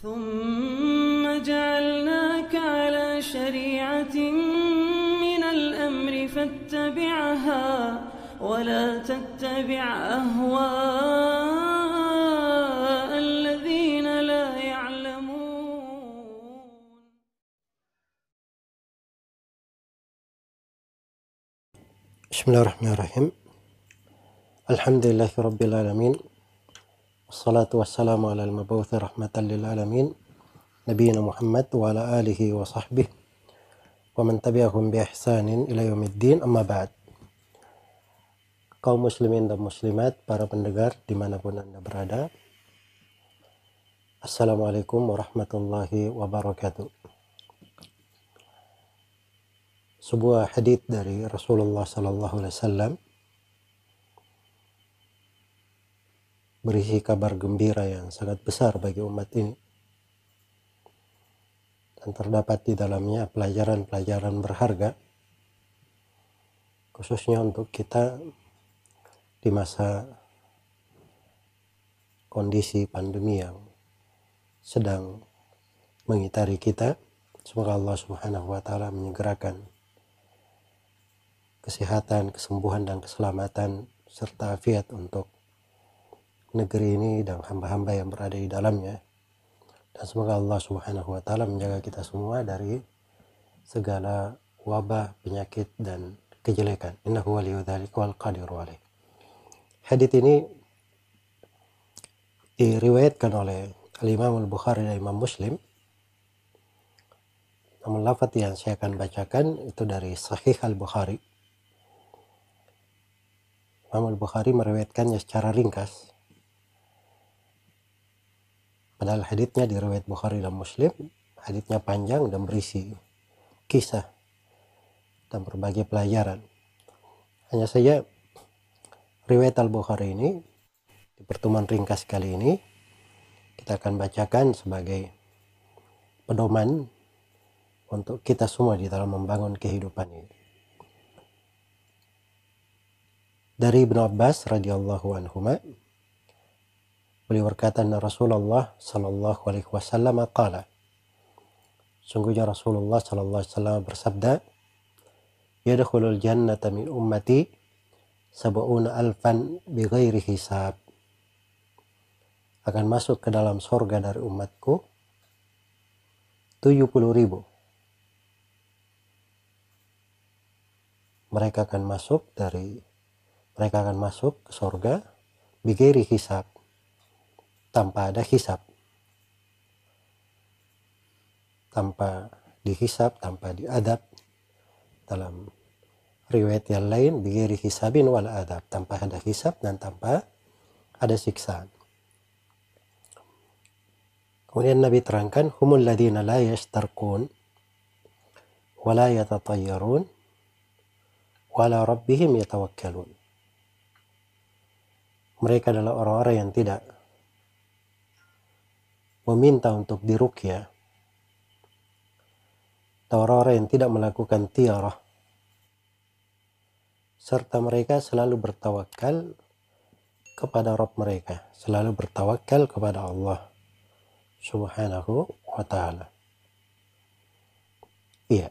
ثم جعلناك على شريعة من الأمر فاتبعها ولا تتبع أهواء الذين لا يعلمون. Bismillahirrahmanirrahim. Alhamdulillahi rabbil alamin. Wassalatu wassalamu ala al-mab'uthi rahmatan lil alamin. Nabiyina Muhammad wa ala alihi wa sahbihi wa man tabi'ahum bi ihsanin ila yaumiddin, amma ba'd. Kaum muslimin dan muslimat, para pendengar dimanapun Anda berada, Assalamualaikum warahmatullahi wabarakatuh. Sebuah hadits dari Rasulullah sallallahu alaihi wasallam berisi kabar gembira yang sangat besar bagi umat ini, dan terdapat di dalamnya pelajaran-pelajaran berharga, khususnya untuk kita di masa kondisi pandemi yang sedang mengitari kita. Semoga Allah Subhanahu wa Ta'ala menyegerakan kesehatan, kesembuhan, dan keselamatan serta afiat untuk negeri ini dan hamba-hamba yang berada di dalamnya. Dan semoga Allah Subhanahu wa Ta'ala menjaga kita semua dari segala wabah, penyakit, dan kejelekan. Innahu waliyyu dzalika wal qadiru alaih. Hadits ini diriwayatkan oleh Al-Imam Al-Bukhari dan Imam Muslim. Namun lafaz yang saya akan bacakan itu dari Sahih Al-Bukhari. Imam Al-Bukhari meriwayatkannya secara ringkas, padahal haditsnya di riwayat Bukhari dan Muslim. Haditsnya panjang dan berisi kisah dan berbagai pelajaran. Hanya saja riwayat Al-Bukhari ini di pertemuan ringkas kali ini kita akan bacakan sebagai pedoman untuk kita semua di dalam membangun kehidupan ini. Dari Ibnu Abbas radhiyallahu anhuma, beliau berkata, Rasulullah sallallahu alaihi wasallam qala, sungguhnya Rasulullah sallallahu alaihi wasallam bersabda, yadkhulul jannata min ummati sab'una alfan bighairi hisab, akan masuk ke dalam surga dari umatku 70.000. Mereka akan masuk ke surga bighairi hisab, tanpa ada hisab, tanpa dihisab, tanpa diadab. Dalam riwayat yang lain, bighairi hisabin wal adab, tanpa ada hisab dan tanpa ada siksaan. Kemudian Nabi terangkan, humul ladina la yashtarkun wa la yatatayyarun wa la rabbihim yatawakkalun. Mereka adalah orang-orang yang tidak meminta untuk diruqyah, atau orang-orang yang tidak melakukan tiarah, serta mereka selalu bertawakal kepada Rabb mereka, selalu bertawakal kepada Allah Subhanahu wa Ta'ala. Iya.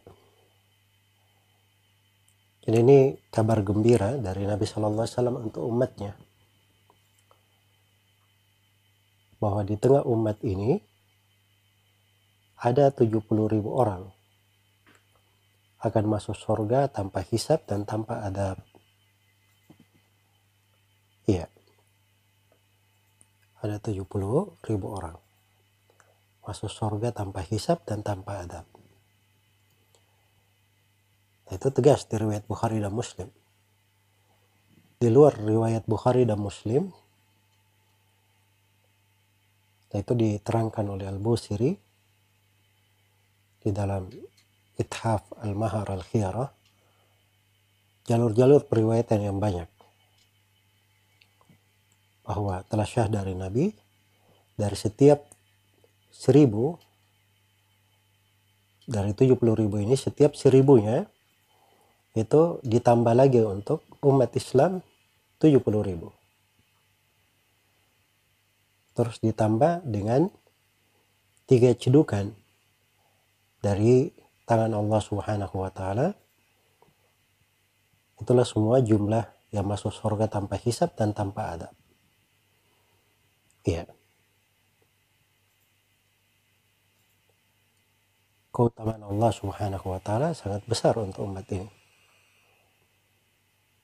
Jadi ini kabar gembira dari Nabi Sallallahu Alaihi Wasallam untuk umatnya, bahwa di tengah umat ini ada 70.000 orang akan masuk surga tanpa hisab dan tanpa adab. Iya. Ada 70.000 orang masuk surga tanpa hisab dan tanpa adab. Nah, itu tegas di riwayat Bukhari dan Muslim. Di luar riwayat Bukhari dan Muslim, nah, itu diterangkan oleh Al-Busiri di dalam Ithaf Al-Mahar Al-Khiyarah, jalur-jalur periwayatan yang banyak, bahwa telah syah dari Nabi, dari setiap 1.000, dari 70.000 ini, setiap 1.000-nya itu ditambah lagi untuk umat Islam 70.000. Terus ditambah dengan 3 cedukan dari tangan Allah Subhanahu wa taala, itulah semua jumlah yang masuk surga tanpa hisab dan tanpa adab. Iya. Keutamaan Allah Subhanahu wa taala sangat besar untuk umat ini.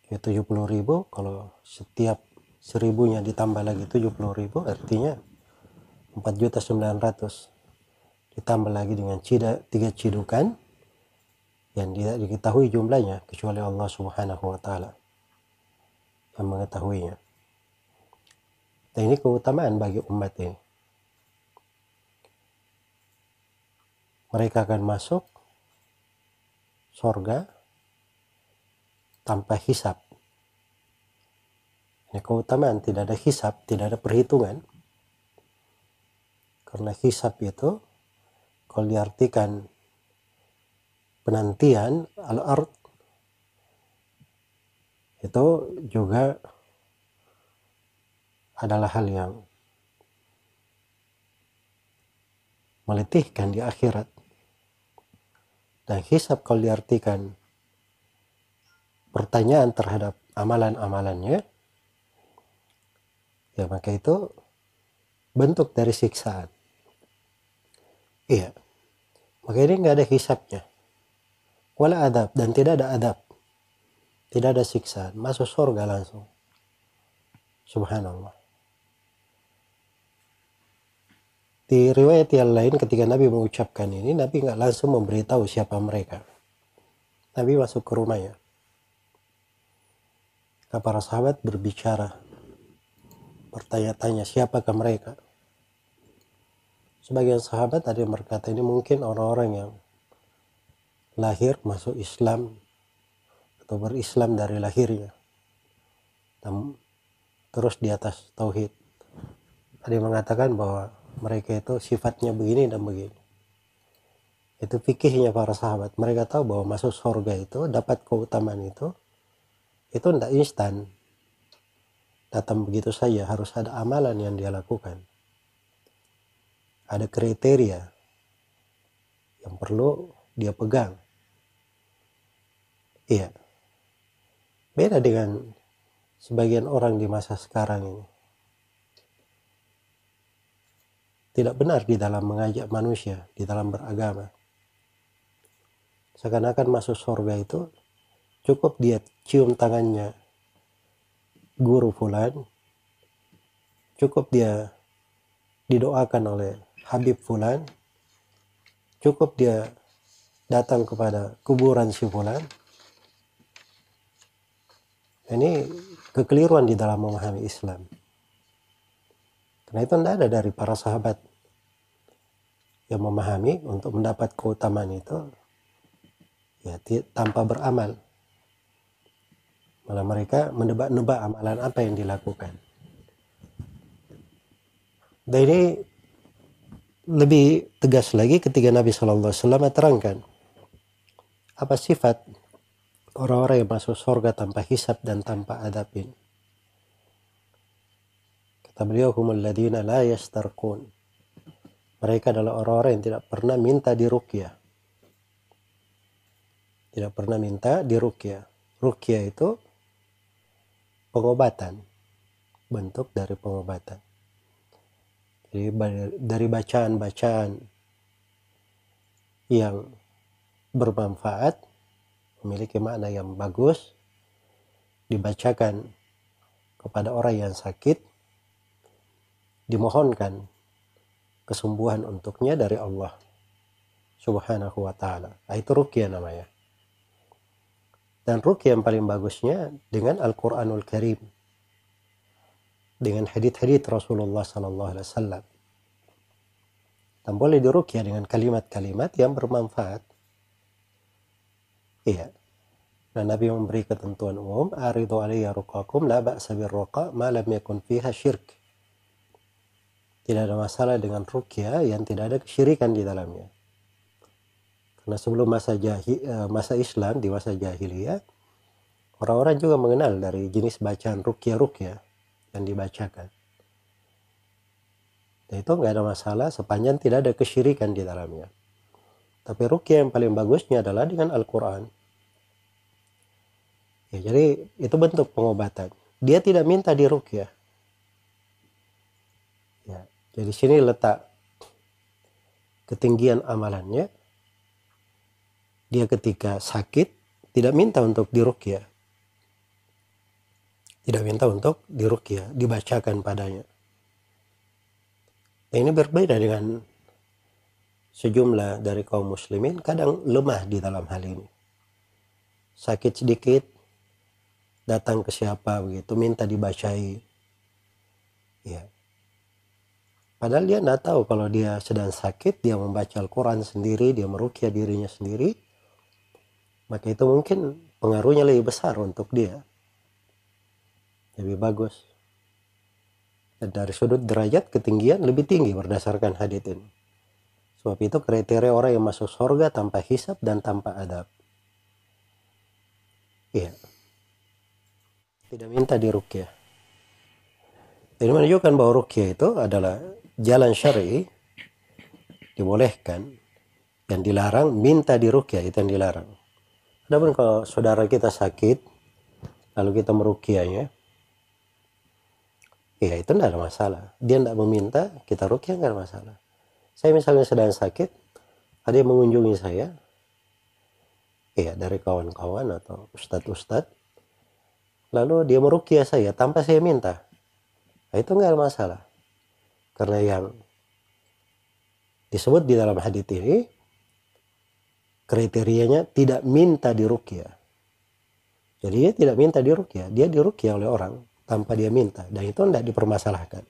Ya 70.000, kalau setiap 1000-nya ditambah lagi 70.000, artinya 4.900.000. Ditambah lagi dengan 3 cidukan yang tidak diketahui jumlahnya kecuali Allah Subhanahu wa taala yang mengetahuinya. Dan ini keutamaan bagi umat ini. Mereka akan masuk surga tanpa hisab. Ini keutamaan, tidak ada hisab, tidak ada perhitungan. Karena hisab itu kalau diartikan penantian al-ard, itu juga adalah hal yang meletihkan di akhirat. Dan hisab kalau diartikan pertanyaan terhadap amalan-amalannya, ya maka itu bentuk dari siksaan. Iya. Maka ini nggak ada hisabnya. Wala adab, dan tidak ada adab. Tidak ada siksaan. Masuk surga langsung. Subhanallah. Di riwayat yang lain ketika Nabi mengucapkan ini, Nabi nggak langsung memberitahu siapa mereka. Nabi masuk ke rumahnya. Nah, para sahabat berbicara, bertanya-tanya siapakah mereka. Sebagian sahabat ada yang berkata ini mungkin orang-orang yang lahir masuk Islam atau berislam dari lahirnya, dan terus di atas tauhid. Ada yang mengatakan bahwa mereka itu sifatnya begini dan begini. Itu fikihnya para sahabat. Mereka tahu bahwa masuk surga itu, dapat keutamaan itu tidak instan. Datang begitu saja, harus ada amalan yang dia lakukan. Ada kriteria yang perlu dia pegang. Iya. Beda dengan sebagian orang di masa sekarang ini. Tidak benar di dalam mengajak manusia, di dalam beragama. Seakan-akan masuk surga itu cukup dia cium tangannya guru fulan, cukup dia didoakan oleh Habib fulan, cukup dia datang kepada kuburan si fulan. Ini kekeliruan di dalam memahami Islam. Karena itu tidak ada dari para sahabat yang memahami untuk mendapat keutamaan itu ya tanpa beramal. Malah mereka menebak-nebak amalan apa yang dilakukan. Dan ini lebih tegas lagi ketika Nabi SAW terangkan apa sifat orang-orang yang masuk surga tanpa hisab dan tanpa adab ini. Kata beliau, humul ladina la yastarqun. Mereka adalah orang-orang yang tidak pernah minta diruqyah. Tidak pernah minta diruqyah. Ruqyah itu pengobatan, bentuk dari pengobatan. Jadi dari bacaan-bacaan yang bermanfaat, memiliki makna yang bagus, dibacakan kepada orang yang sakit, dimohonkan kesembuhan untuknya dari Allah Subhanahu wa ta'ala. Itu ruqyah namanya. Dan ruqyah yang paling bagusnya dengan Al-Quranul Karim, dengan hadits-hadits Rasulullah SAW. Dan boleh diruqyah dengan kalimat-kalimat yang bermanfaat. Iya. Dan Nabi memberi ketentuan umum, aridu alayya ruqakum la ba'sa birruqa ma lam yakun fiha syirk. Tidak ada masalah dengan ruqyah yang tidak ada kesyirikan di dalamnya. Karena sebelum masa Islam, di masa jahiliyah, orang-orang juga mengenal dari jenis bacaan ruqyah-ruqyah yang dibacakan. Dan itu nggak ada masalah sepanjang tidak ada kesyirikan di dalamnya. Tapi ruqyah yang paling bagusnya adalah dengan Al-Quran. Ya, jadi itu bentuk pengobatan. Dia tidak minta diruqyah. Ya, jadi sini letak ketinggian amalannya. Dia ketika sakit tidak minta untuk diruqyah. Tidak minta untuk diruqyah, dibacakan padanya. Nah, ini berbeda dengan sejumlah dari kaum muslimin, kadang lemah di dalam hal ini. Sakit sedikit, datang ke siapa begitu, minta dibacai. Ya. Padahal dia tidak tahu kalau dia sedang sakit, dia membaca Al-Quran sendiri, dia meruqyah dirinya sendiri, maka itu mungkin pengaruhnya lebih besar untuk dia. Lebih bagus. Dan dari sudut derajat ketinggian lebih tinggi berdasarkan hadits ini. Sebab itu kriteria orang yang masuk surga tanpa hisab dan tanpa adab. Iya. Tidak minta diruqyah. Ini menunjukkan bahwa ruqyah itu adalah jalan syar'i, dibolehkan. Yang dilarang minta diruqyah, itu yang dilarang. Adapun kalau saudara kita sakit, lalu kita meruqyahnya, ya itu tidak ada masalah. Dia tidak meminta, kita ruqyah tidak ada masalah. Saya misalnya sedang sakit, ada yang mengunjungi saya, ya dari kawan-kawan atau ustadz-ustadz, lalu dia meruqyah saya tanpa saya minta, nah, itu nggak ada masalah. Karena yang disebut di dalam hadits ini, kriterianya tidak minta diruqyah. Jadi dia tidak minta diruqyah, dia diruqyah oleh orang tanpa dia minta, dan itu tidak dipermasalahkan.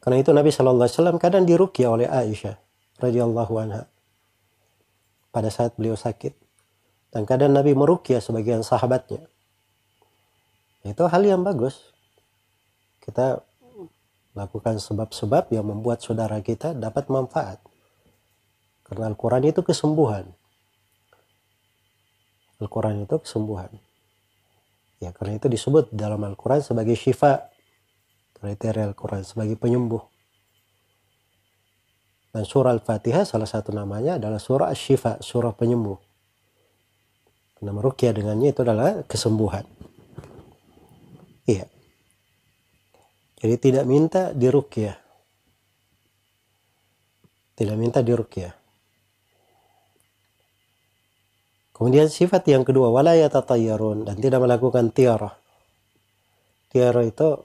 Karena itu Nabi Shallallahu Alaihi Wasallam kadang diruqyah oleh Aisyah radhiyallahu anha pada saat beliau sakit, dan kadang Nabi meruqyah sebagian sahabatnya. Itu hal yang bagus. Kita lakukan sebab-sebab yang membuat saudara kita dapat manfaat. Karena Al-Quran itu kesembuhan. Al-Quran itu kesembuhan. Ya, karena itu disebut dalam Al-Quran sebagai syifa. Kriteria Al-Quran sebagai penyembuh. Dan surah Al-Fatihah salah satu namanya adalah surah Asy-Syifa, surah penyembuh. Karena meruqyah dengannya itu adalah kesembuhan. Iya. Jadi tidak minta diruqyah. Tidak minta diruqyah. Kemudian sifat yang kedua, wala yatatayyarun, dan tidak melakukan tiarah. Tiarah itu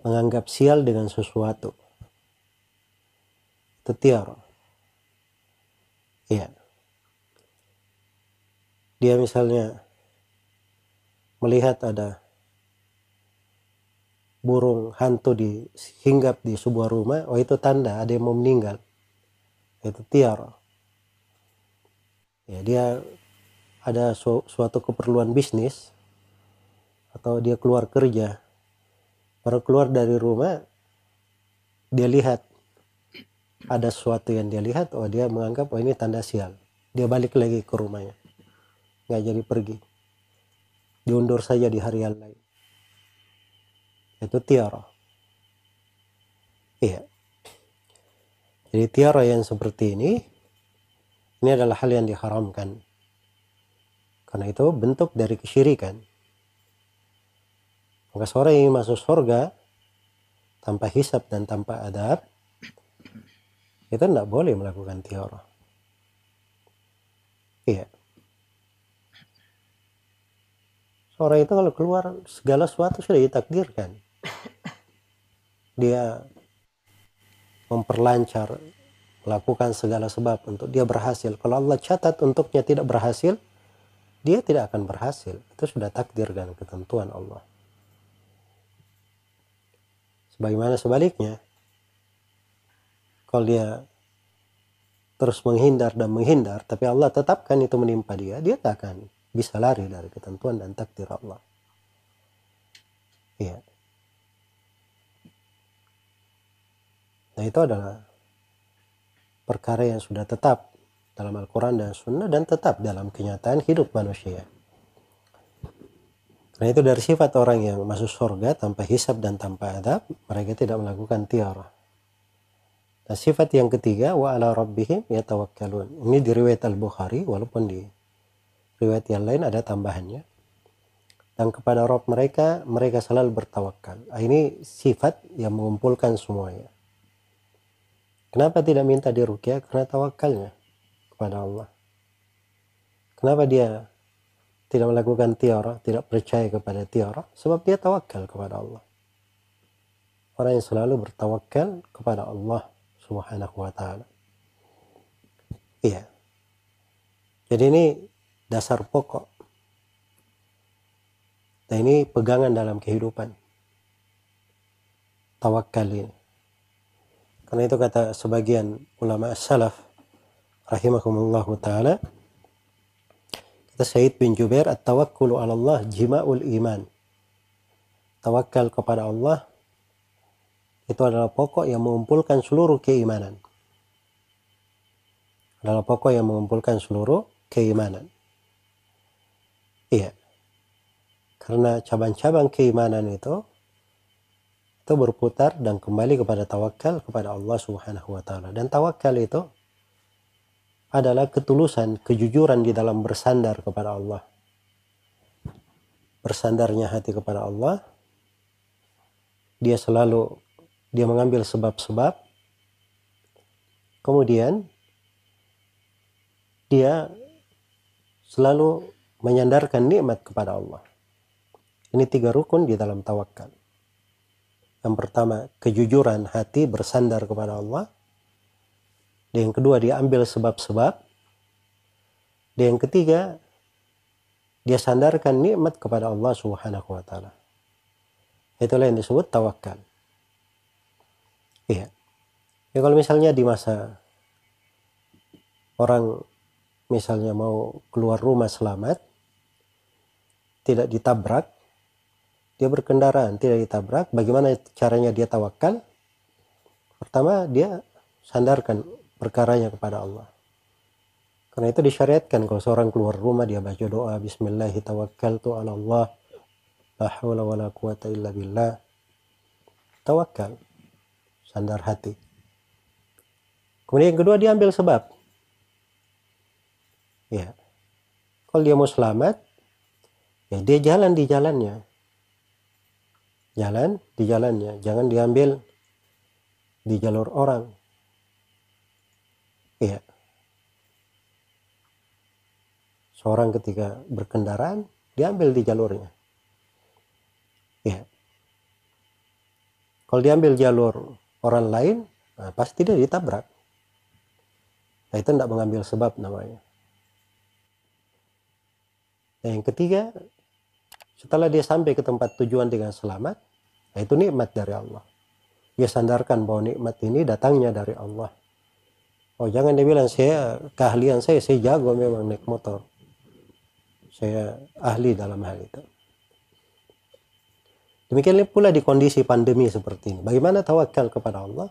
menganggap sial dengan sesuatu. Itu tiarah. Iya. Dia misalnya melihat ada burung hantu hinggap di sebuah rumah, oh itu tanda ada yang mau meninggal. Itu tiarah. Ya, dia ada suatu keperluan bisnis atau dia keluar kerja, baru keluar dari rumah, dia lihat ada sesuatu yang dia lihat, oh dia menganggap oh ini tanda sial, dia balik lagi ke rumahnya, nggak jadi pergi, diundur saja di hari yang lain. Itu tiarah. Iya. Jadi tiarah yang seperti ini adalah hal yang diharamkan. Karena itu bentuk dari kesyirikan. Maka seorang yang masuk surga tanpa hisab dan tanpa adab, itu tidak boleh melakukan tiarah. Iya. Seorang itu kalau keluar, segala sesuatu sudah ditakdirkan. Dia memperlancar, melakukan segala sebab untuk dia berhasil. Kalau Allah catat untuknya tidak berhasil, dia tidak akan berhasil. Itu sudah takdir dan ketentuan Allah. Sebagaimana sebaliknya, kalau dia terus menghindar dan menghindar, tapi Allah tetapkan itu menimpa dia, dia tak akan bisa lari dari ketentuan dan takdir Allah. Iya. Nah, itu adalah perkara yang sudah tetap dalam Al-Quran dan Sunnah dan tetap dalam kenyataan hidup manusia. Karena itu dari sifat orang yang masuk surga tanpa hisab dan tanpa adab, mereka tidak melakukan tiarah. Nah, sifat yang ketiga, wa ala rabbihim yatawakkalun. Ini di riwayat Al-Bukhari, walaupun di riwayat yang lain ada tambahannya. Dan kepada Rabb mereka, mereka selalu bertawakal. Ini sifat yang mengumpulkan semuanya. Kenapa tidak minta diruqyah? Karena tawakalnya kepada Allah. Kenapa dia tidak melakukan tiarah, tidak percaya kepada tiarah? Sebab dia tawakal kepada Allah. Orang yang selalu bertawakal kepada Allah Subhanahu wa ta'ala. Iya. Jadi ini dasar pokok. Dan ini pegangan dalam kehidupan. Tawakal ini. Karena itu kata sebagian ulama salaf rahimahumullahu ta'ala, kata Said bin Jubair, at-tawakkulu 'ala Allah jima'ul iman. Tawakal kepada Allah itu adalah pokok yang mengumpulkan seluruh keimanan. Adalah pokok yang mengumpulkan seluruh keimanan. Iya. Karena cabang-cabang keimanan itu berputar dan kembali kepada tawakal kepada Allah Subhanahu wa ta'ala. Dan tawakal itu adalah ketulusan, kejujuran di dalam bersandar kepada Allah. Bersandarnya hati kepada Allah. Dia mengambil sebab-sebab. Kemudian dia selalu menyandarkan nikmat kepada Allah. Ini 3 rukun di dalam tawakal. Yang pertama, kejujuran hati bersandar kepada Allah. Dan yang kedua, dia ambil sebab-sebab. Dan yang ketiga, dia sandarkan nikmat kepada Allah Subhanahu wa ta'ala. Itulah yang disebut tawakal. Iya. Ya, kalau misalnya di masa orang misalnya mau keluar rumah selamat, tidak ditabrak, dia berkendaraan tidak ditabrak, bagaimana caranya dia tawakal? Pertama, dia sandarkan perkaranya kepada Allah. Karena itu disyariatkan kalau seorang keluar rumah dia baca doa bismillahi tawakkaltu 'ala Allah la haula wala quwata illa billah. Tawakal, sandar hati. Kemudian yang kedua, dia ambil sebab. Ya. Kalau dia mau selamat, ya dia jalan di jalannya. Jalan di jalannya, jangan diambil di jalur orang. Iya. Seorang ketika berkendaraan, diambil di jalurnya. Iya. Kalau diambil jalur orang lain, nah pasti dia ditabrak. Nah, itu tidak mengambil sebab namanya. Nah, yang ketiga, setelah dia sampai ke tempat tujuan dengan selamat, nah itu nikmat dari Allah. Dia sandarkan bahwa nikmat ini datangnya dari Allah. Oh, jangan dia bilang, keahlian saya jago memang naik motor. Saya ahli dalam hal itu. Demikian pula di kondisi pandemi seperti ini. Bagaimana tawakal kepada Allah?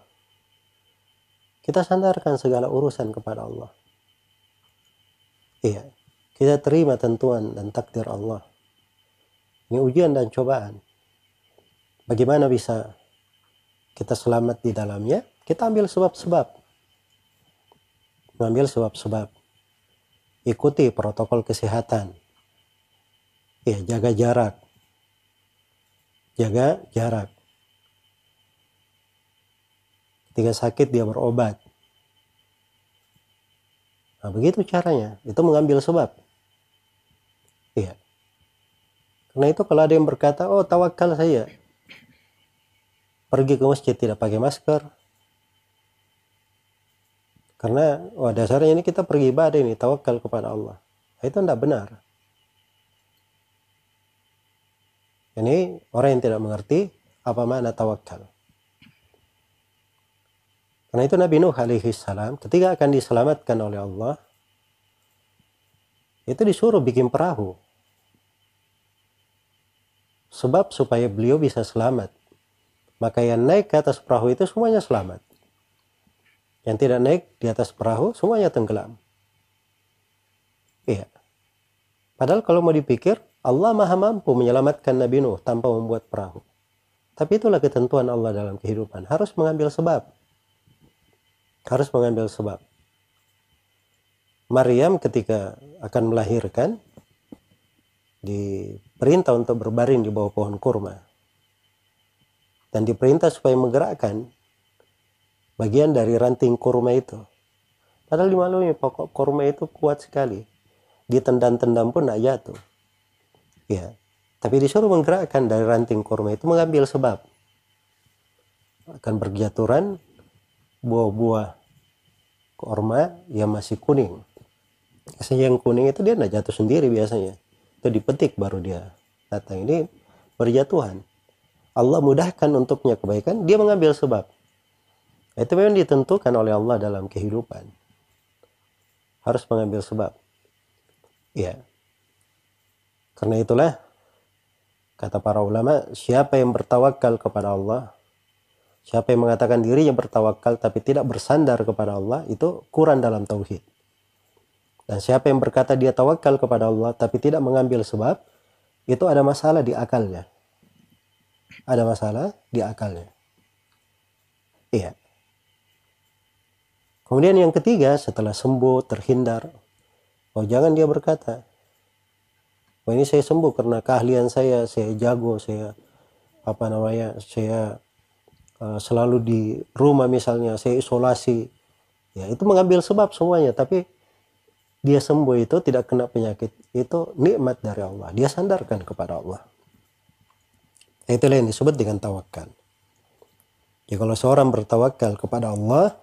Kita sandarkan segala urusan kepada Allah. Iya, kita terima tentuan dan takdir Allah. Ini ujian dan cobaan. Bagaimana bisa kita selamat di dalamnya? Kita ambil sebab-sebab. Mengambil sebab-sebab. Ikuti protokol kesehatan. Ya, jaga jarak. Jaga jarak. Ketika sakit dia berobat. Nah, begitu caranya. Itu mengambil sebab. Iya. Karena itu kalau ada yang berkata, oh tawakal saya, pergi ke masjid tidak pakai masker, karena dasarnya ini kita pergi ibadah ini, tawakal kepada Allah. Itu tidak benar. Ini orang yang tidak mengerti apa makna tawakal. Karena itu Nabi Nuh alaihi salam ketika akan diselamatkan oleh Allah, itu disuruh bikin perahu. Sebab supaya beliau bisa selamat. Maka yang naik ke atas perahu itu semuanya selamat. Yang tidak naik di atas perahu semuanya tenggelam. Iya. Padahal kalau mau dipikir, Allah maha mampu menyelamatkan Nabi Nuh tanpa membuat perahu. Tapi itulah ketentuan Allah dalam kehidupan. Harus mengambil sebab. Harus mengambil sebab. Maryam ketika akan melahirkan, diperintah untuk berbaring di bawah pohon kurma. Dan diperintah supaya menggerakkan bagian dari ranting kurma itu. Padahal dimaklumi pokok kurma itu kuat sekali. Ditendang-tendang pun tidak jatuh. Ya, tapi disuruh menggerakkan dari ranting kurma itu, mengambil sebab. Akan berjatuhan buah-buah kurma yang masih kuning. Biasanya yang kuning itu dia tidak jatuh sendiri biasanya. Itu dipetik baru dia datang. Ini berjatuhan. Allah mudahkan untuknya kebaikan, dia mengambil sebab. Itu memang ditentukan oleh Allah dalam kehidupan. Harus mengambil sebab. Ya. Karena itulah kata para ulama, siapa yang bertawakal kepada Allah, siapa yang mengatakan dirinya bertawakal tapi tidak bersandar kepada Allah, itu kurang dalam tauhid. Dan siapa yang berkata dia tawakal kepada Allah tapi tidak mengambil sebab, itu ada masalah di akalnya. Ada masalah di akalnya. Iya. Kemudian yang ketiga, setelah sembuh, terhindar, jangan dia berkata, ini saya sembuh karena keahlian saya jago, saya selalu di rumah misalnya, saya isolasi. Ya, itu mengambil sebab semuanya, tapi dia sembuh itu tidak kena penyakit, itu nikmat dari Allah. Dia sandarkan kepada Allah. Itulah yang disebut dengan tawakal. Ya, kalau seorang bertawakal kepada Allah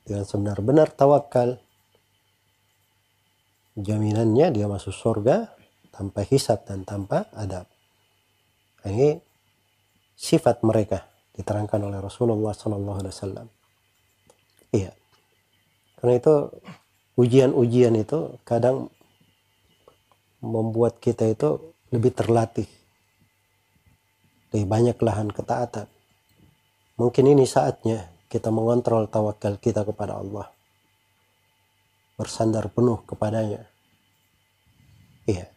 dengan sebenar-benar tawakal, jaminannya dia masuk surga tanpa hisab dan tanpa adab. Ini sifat mereka diterangkan oleh Rasulullah SAW. Iya. Karena itu ujian-ujian itu kadang membuat kita itu lebih terlatih, lebih banyak lahan ketaatan. Mungkin ini saatnya kita mengontrol tawakal kita kepada Allah, bersandar penuh kepadanya. Iya.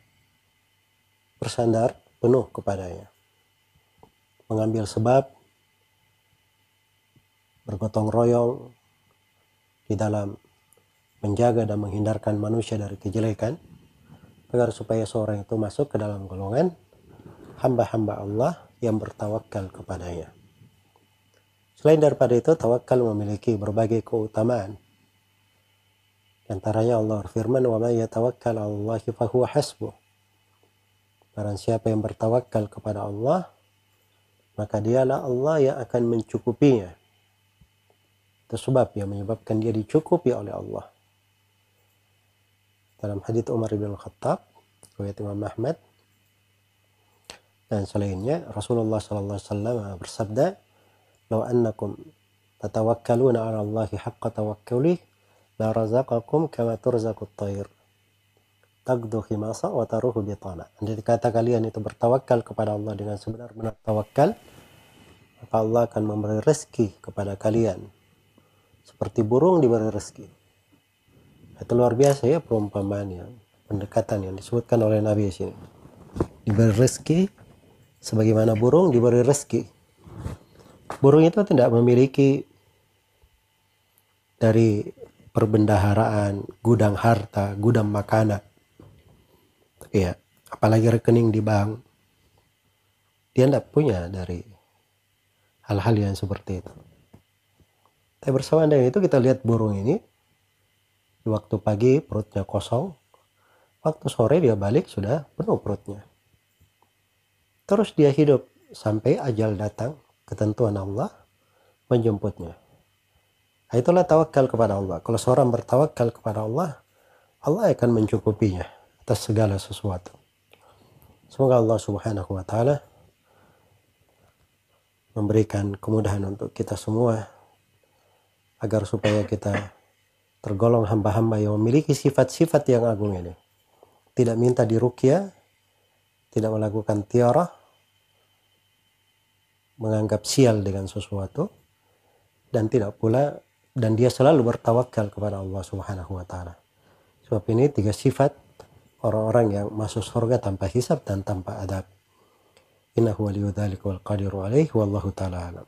Bersandar penuh kepadanya. Mengambil sebab, bergotong royong di dalam menjaga dan menghindarkan manusia dari kejelekan, agar supaya seorang itu masuk ke dalam golongan hamba-hamba Allah yang bertawakal kepadanya. Selain daripada itu, tawakal memiliki berbagai keutamaan. Antaranya Allah berfirman, "Wa may yatawakkal 'alallahi fahuwa hasbuh." Barang siapa yang bertawakal kepada Allah, maka dialah Allah yang akan mencukupinya. Itu sebab yang menyebabkan dia dicukupi oleh Allah. Dalam hadits Umar bin Khattab, riwayat Imam Ahmad dan selainnya, Rasulullah SAW bersabda, "Law annakum tatawakkaluna 'ala Allahi haqqa tawakkuli, la razaqakum kama turzaqut tayr taqdu khimasa wa taruhu bitana." Jadi kata kalian itu bertawakal kepada Allah dengan sebenar-benar tawakal, maka Allah akan memberi rezeki kepada kalian seperti burung diberi rezeki. Itu luar biasa ya perumpamaan yang pendekatan yang disebutkan oleh Nabi di sini. Diberi rezeki sebagaimana burung diberi rezeki. Burung itu tidak memiliki dari perbendaharaan, gudang harta, gudang makanan. Ya, apalagi rekening di bank. Dia tidak punya dari hal-hal yang seperti itu. Tapi bersamaan dengan itu kita lihat burung ini, di waktu pagi perutnya kosong, waktu sore dia balik sudah penuh perutnya. Terus dia hidup sampai ajal datang, ketentuan Allah menjemputnya. Nah, itulah tawakal kepada Allah. Kalau seorang bertawakal kepada Allah, Allah akan mencukupinya atas segala sesuatu. Semoga Allah Subhanahu wa Ta'ala memberikan kemudahan untuk kita semua, agar supaya kita tergolong hamba-hamba yang memiliki sifat-sifat yang agung ini. Tidak minta diruqyah, tidak melakukan tiarah, menganggap sial dengan sesuatu, dan tidak pula, dan dia selalu bertawakal kepada Allah Subhanahu wa Ta'ala. Sebab ini 3 sifat orang-orang yang masuk surga tanpa hisab dan tanpa adab. Innahu waliyyu dzalika wal qadiru alaihi wallahu ta'ala alam.